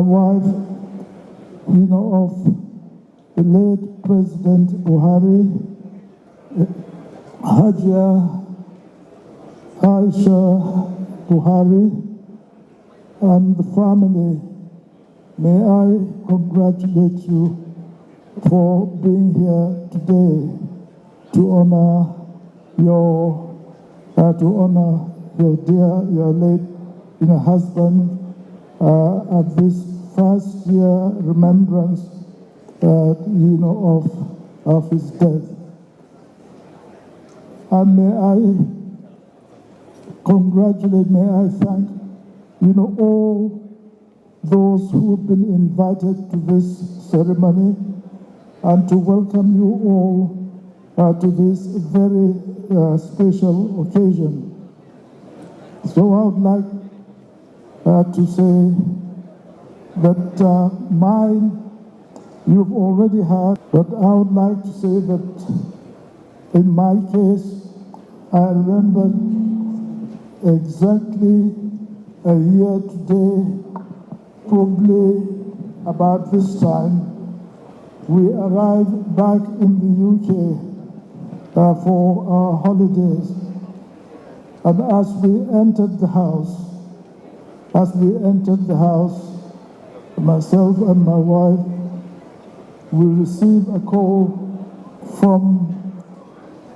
wife, of the late President Buhari, Hajia Aisha Buhari, and the family. May I congratulate you for being here today to honor your late husband at this first year remembrance of his death. And may I thank all those who have been invited to this ceremony, and to welcome you all to this very special occasion. So I would like to say that you've already heard, but I would like to say that in my case, I remember exactly a year today, probably about this time, we arrived back in the UK for our holidays. And as we entered the house, myself and my wife, we received a call from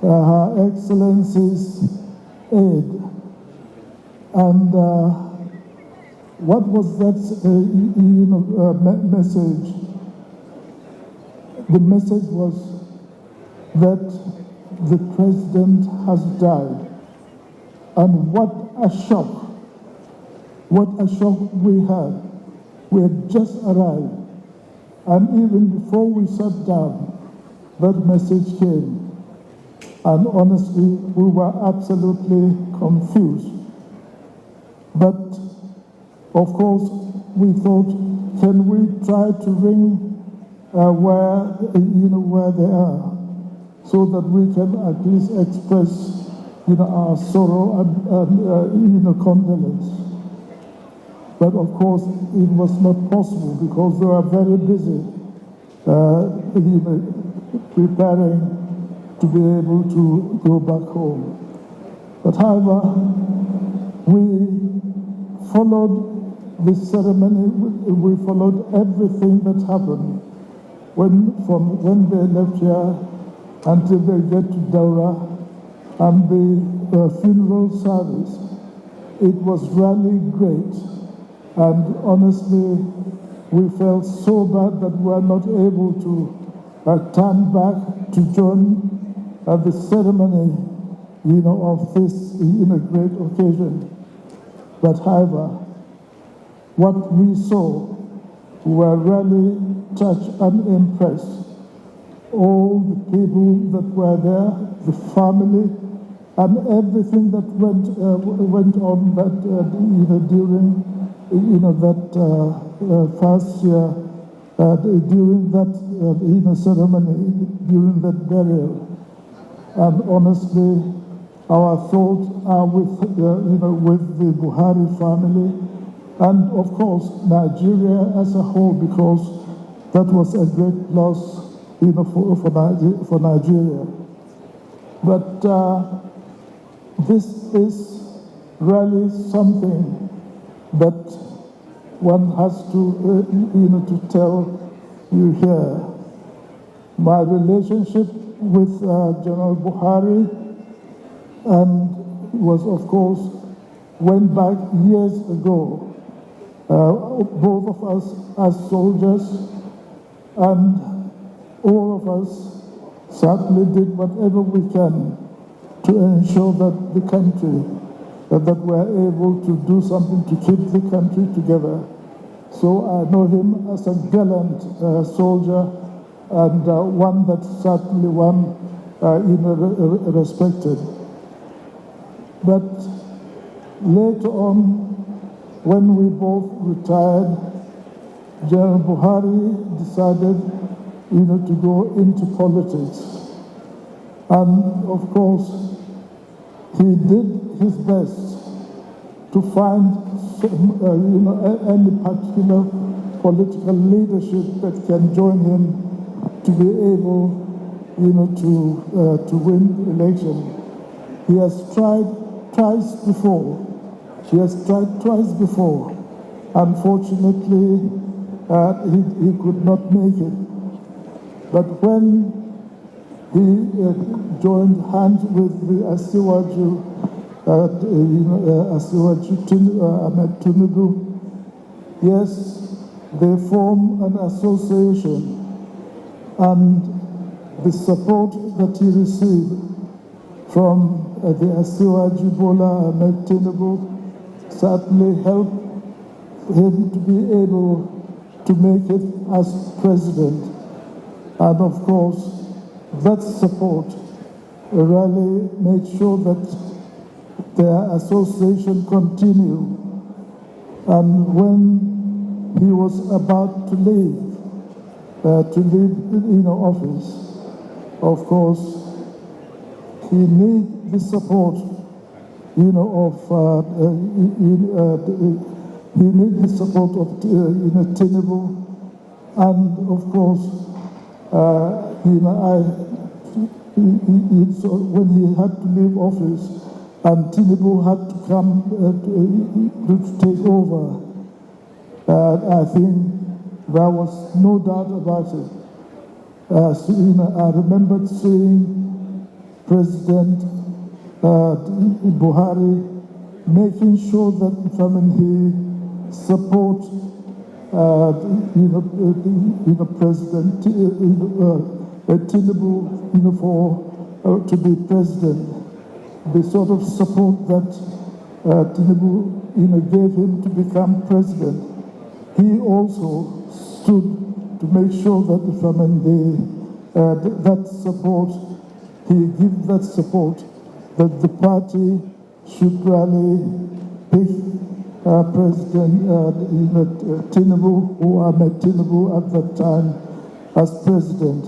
Her Excellency's aide. And what was that message? The message was that the president has died. And what a shock we had. We had just arrived. And even before we sat down, that message came. And honestly, we were absolutely confused. But of course, we thought, can we try to ring where they are, so that we can at least express our sorrow and condolence. But of course, it was not possible because they were very busy preparing to be able to go back home. But however, we followed the ceremony, we followed everything that happened from when they left here until they get to Daura, and the funeral service. It was really great, and honestly, we felt so bad that we were not able to turn back to join the ceremony, of this, great occasion. But however, what we saw, we were really touched and impressed. All the people that were there, the family, and everything that went on that during that first year, during that ceremony, during that burial. And honestly, our thoughts are with the Buhari family, and of course Nigeria as a whole, because that was a great loss, for Nigeria. But this is really something that one has to tell you here. My relationship with General Buhari and was, of course, went back years ago. Both of us as soldiers, and all of us certainly did whatever we can to ensure that the country, that we're able to do something to keep the country together. So I know him as a gallant soldier, and one that certainly respected. But later on, when we both retired, General Buhari decided, to go into politics. And of course, he did his best to find any particular political leadership that can join him to be able, to win the election. He has tried twice before. Unfortunately, he could not make it. But when he joined hands with the Asiwaju Ahmed Tinubu, yes, they formed an association, and the support that he received from the Asiwaju Bola Ahmed Tinubu certainly helped him to be able to make it as president. And of course, that support really made sure that their association continued. And when he was about to leave office, of course, he needed the support, he needed the support of Tinubu, and of course, when he had to leave office, and Tinubu had to come to take over, I think there was no doubt about it. I remembered seeing President Buhari making sure that he support President Tinubu to be president. The sort of support that Tinubu gave him to become president. He also stood to make sure that that support, he gave that support, that the party should rally pick President Tinubu, who Ahmed Tinubu at that time, as president.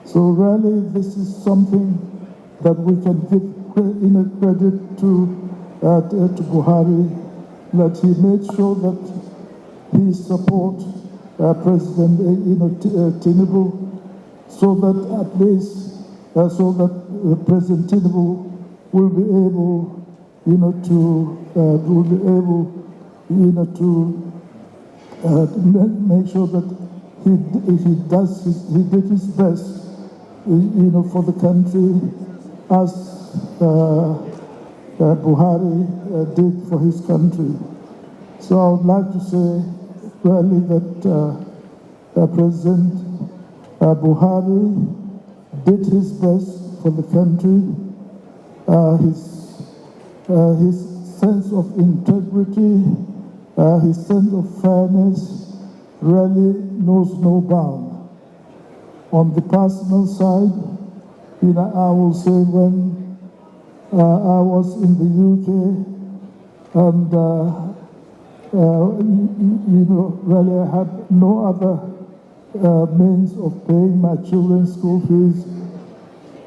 So really, this is something that we can give credit to Buhari, that he made sure that he support President Tinubu, so that at least President Tinubu will be able, make sure that he did his best, for the country, as Buhari did for his country. So I would like to say really that President Buhari did his best for the country. His sense of integrity, his sense of fairness really knows no bound. On the personal side, I will say when I was in the UK and really I had no other means of paying my children's school fees,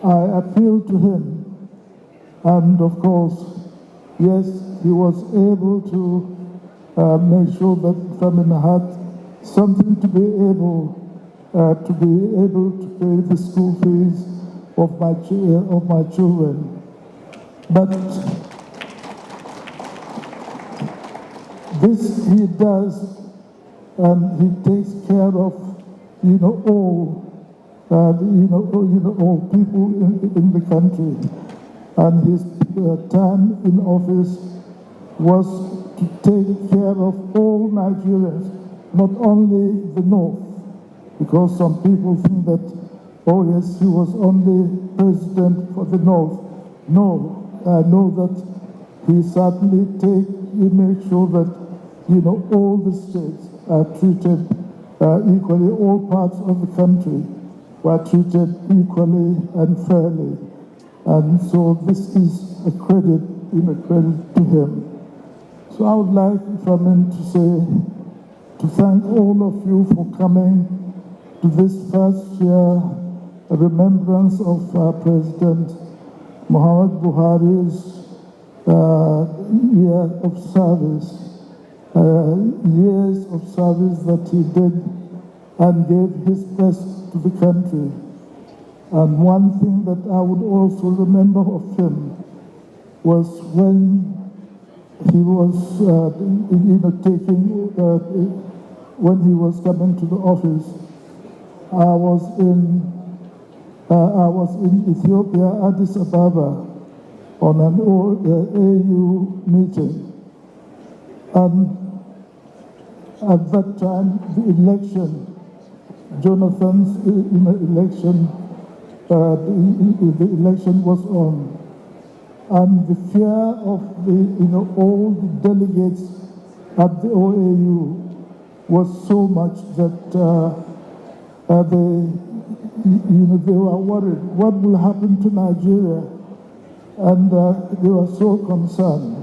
I appealed to him. And of course, yes, he was able to make sure that family had something to be able to pay the school fees of my children. But this he does, and he takes care of all people in the country. And his time in office was to take care of all Nigerians, not only the North, because some people think that, oh yes, he was only president for the North. No, I know that he certainly made sure that, all the states are treated equally, all parts of the country were treated equally and fairly. And so this is a credit to him. So I would like, if I meant to say, to thank all of you for coming to this first year remembrance of President Muhammadu Buhari's year of service. years of service that he did and gave his best to the country. And one thing that I would also remember of him was when he was, when he was coming to the office. I was in Ethiopia, Addis Ababa, on an AU meeting. And at that time, the election, Jonathan's election, the election was on. And the fear of all the delegates at the OAU was so much that they were worried. What will happen to Nigeria? And they were so concerned.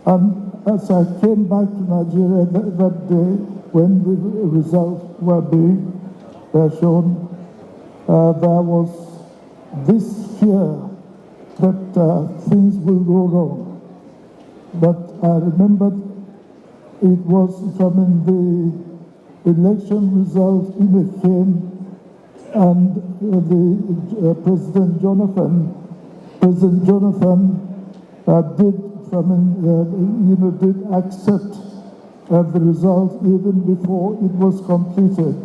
And as I came back to Nigeria that day, when the results were being shown, there was this fear that things will go wrong. But I remembered it was from the election result came, and the President Jonathan did accept the result even before it was completed.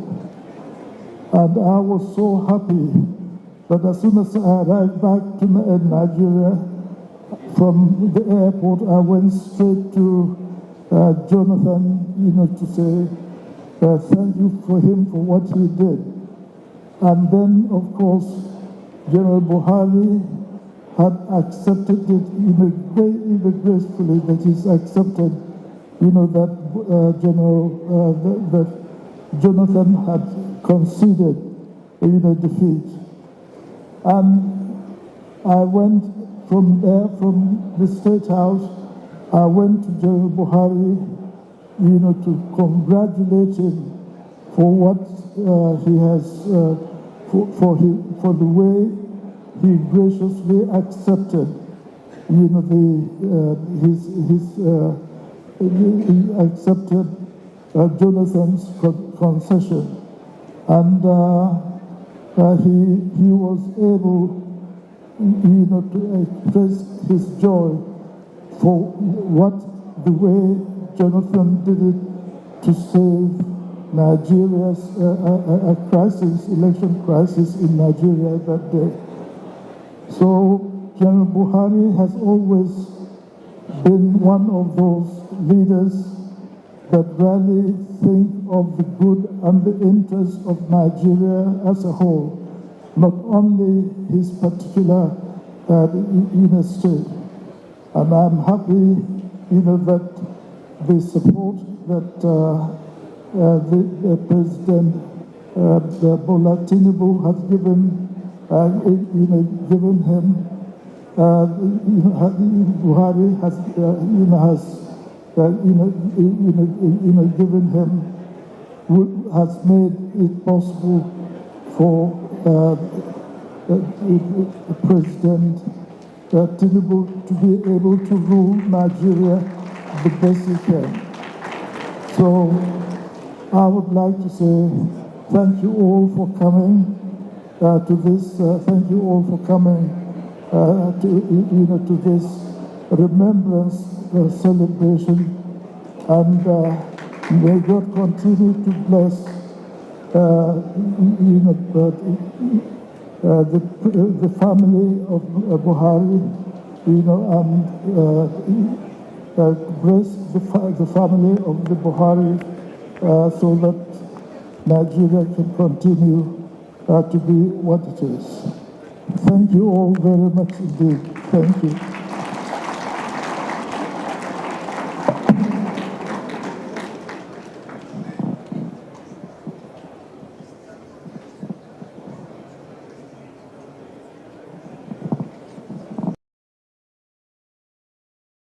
And I was so happy that as soon as I arrived back to Nigeria, from the airport, I went straight to Jonathan, to say thank you for him for what he did. And then, of course, General Buhari had accepted it gracefully, that he's accepted, that Jonathan had conceded, defeat. And I went from there, from the State House, I went to General Buhari, to congratulate him for what he has, for the way he graciously accepted, he accepted Jonathan's concession, and he was able, to express his joy for the way Jonathan did it to save Nigeria's election crisis in Nigeria that day. So General Buhari has always been one of those leaders that really think of the good and the interests of Nigeria as a whole, not only his particular state. And I'm happy, that the support that the President Bola Tinubu has given him, Buhari has, given him, has made it possible for President Tinubu to be able to rule Nigeria the best he can. So I would like to say thank you all for coming to this. Thank you all for coming to this remembrance celebration, and may God continue to bless the family of Buhari, and bless the family of the Buhari so that Nigeria can continue to be what it is. Thank you all very much indeed. Thank you.